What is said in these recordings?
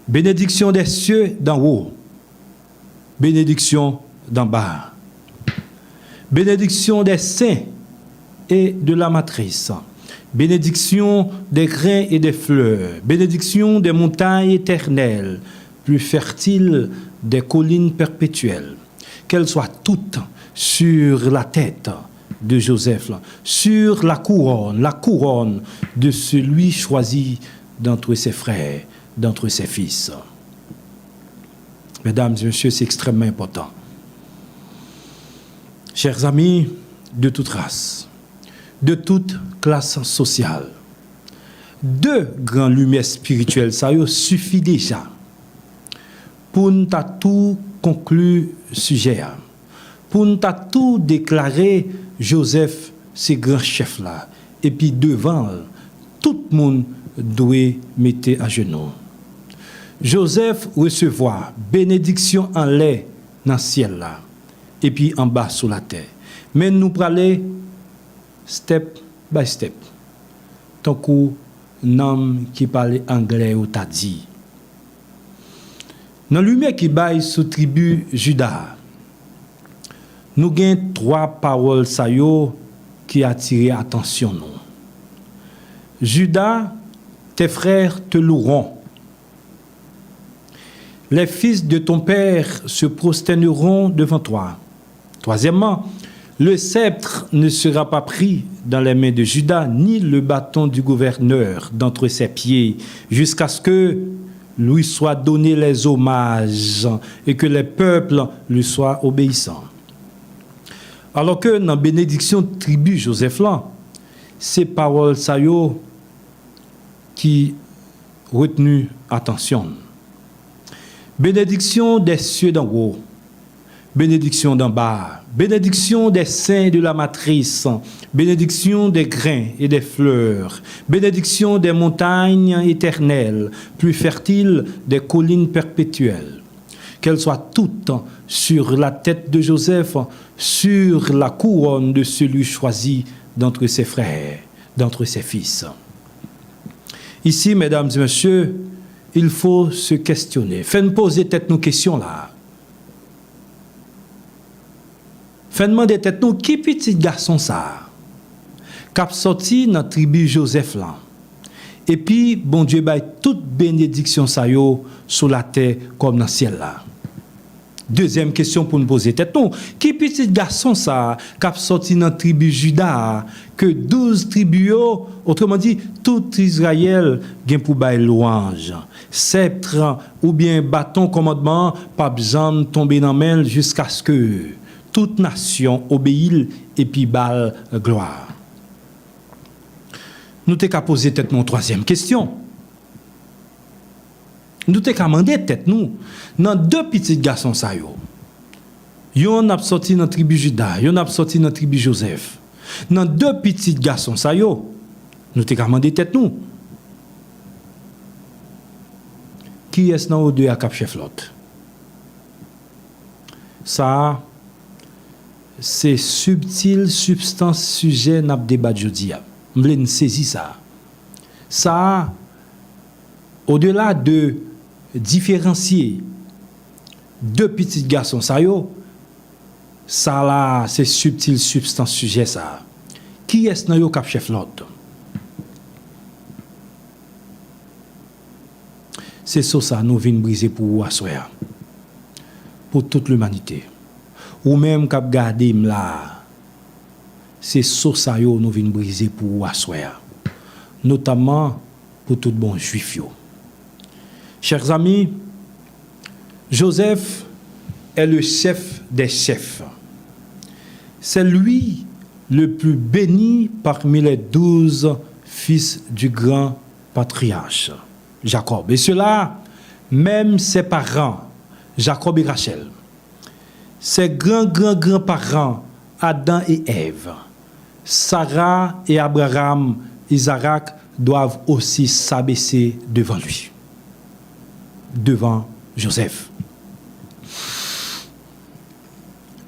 Bénédiction des cieux d'en haut, bénédiction d'en bas, bénédiction des saints et de la matrice, bénédiction des grains et des fleurs, bénédiction des montagnes éternelles, plus fertiles des collines perpétuelles, qu'elles soient toutes sur la tête de Joseph, sur la couronne de celui choisi d'entre ses frères, d'entre ses fils. Mesdames et messieurs, c'est extrêmement important. Chers amis de toute race, de toute classe sociale, deux grandes lumières spirituelles, ça suffit déjà pour nous tout conclure sujet, pour nous tout déclarer Joseph, ces grands chefs-là, et puis devant, tout le monde doit mettre à genoux. Joseph recevoir bénédiction en l'air dans le ciel là, et puis en bas sur la terre. Mais nous parlons step by step. Tant qu'un homme qui parle anglais ou t'a dit. Dans la lumière qui baille sous tribu Juda, nous avons trois paroles qui attirent l'attention. Juda, tes frères te loueront. Les fils de ton père se prosterneront devant toi. Troisièmement, le sceptre ne sera pas pris dans les mains de Juda, ni le bâton du gouverneur d'entre ses pieds, jusqu'à ce que lui soient donnés les hommages et que les peuples lui soient obéissants. Alors que dans la bénédiction de tribu Joseph là, ces paroles qui retenu attention. Bénédiction des cieux d'en haut, bénédiction d'en bas, bénédiction des saints de la matrice, bénédiction des grains et des fleurs, bénédiction des montagnes éternelles, plus fertiles des collines perpétuelles. Qu'elles soient toutes sur la tête de Joseph, sur la couronne de celui choisi d'entre ses frères, d'entre ses fils. Ici, mesdames et messieurs, il faut se questionner. Faites-nous poser tête nos questions là. Faites demander tête nous qui petit garçon ça cap sorti dans la tribu Joseph là. Et puis bon Dieu baille toute bénédiction ça yo sur la terre comme dans le ciel là. Deuxième question pour nous poser tête nous, qui petit garçon ça cap sorti dans la tribu Juda que 12 tribus, autrement dit tout Israël gen pour bailler louange. Sceptre ou bien bâton commandement pas besoin tomber dans main jusqu'à ce que toute nation obéit et puis balle gloire. Nous t'ai qu'à poser tête mon troisième question. Nous t'ai qu'à demander tête nous dans deux petits garçons ça yo. Yon a sorti dans tribu Juda, yon a sorti dans tribu Joseph. Dans deux petits garçons ça yo, nous t'ai qu'à demander tête nous. Qui est-ce dans deux à cap chef l'autre? Ça c'est subtil, substance, sujet, n'a pas débat jeudi. Je voulais saisir ça. Ça, au-delà de différencier deux petits garçons, ça là, c'est subtil, substance, sujet, ça. Qui est-ce dans le cap chef l'autre? C'est ça, nous venons briser pour vous, pour toute l'humanité. Ou même cap garder là, c'est ça nous venons briser pour assoir, notamment pour tout bon juif. Chers amis, Joseph est le chef des chefs. C'est lui le plus béni parmi les 12 fils du grand patriarche, Jacob. Et cela, même ses parents, Jacob et Rachel. Ses grands-parents, Adam et Ève, Sarah et Abraham, Isaac, doivent aussi s'abaisser devant lui, devant Joseph.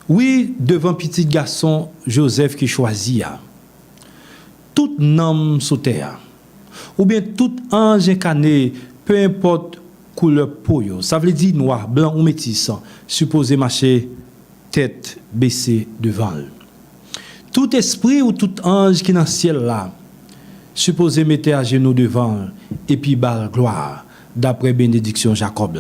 Oui, devant petit garçon Joseph qui choisit, tout homme sous terre, ou bien tout ange incarné, peu importe couleur peau yo. Ça veut dire noir, blanc ou métis, supposé marcher tête baissée devant. Tout esprit ou tout ange qui dans le ciel là, supposé mettre à genoux devant et puis bal gloire, d'après bénédiction Jacob là.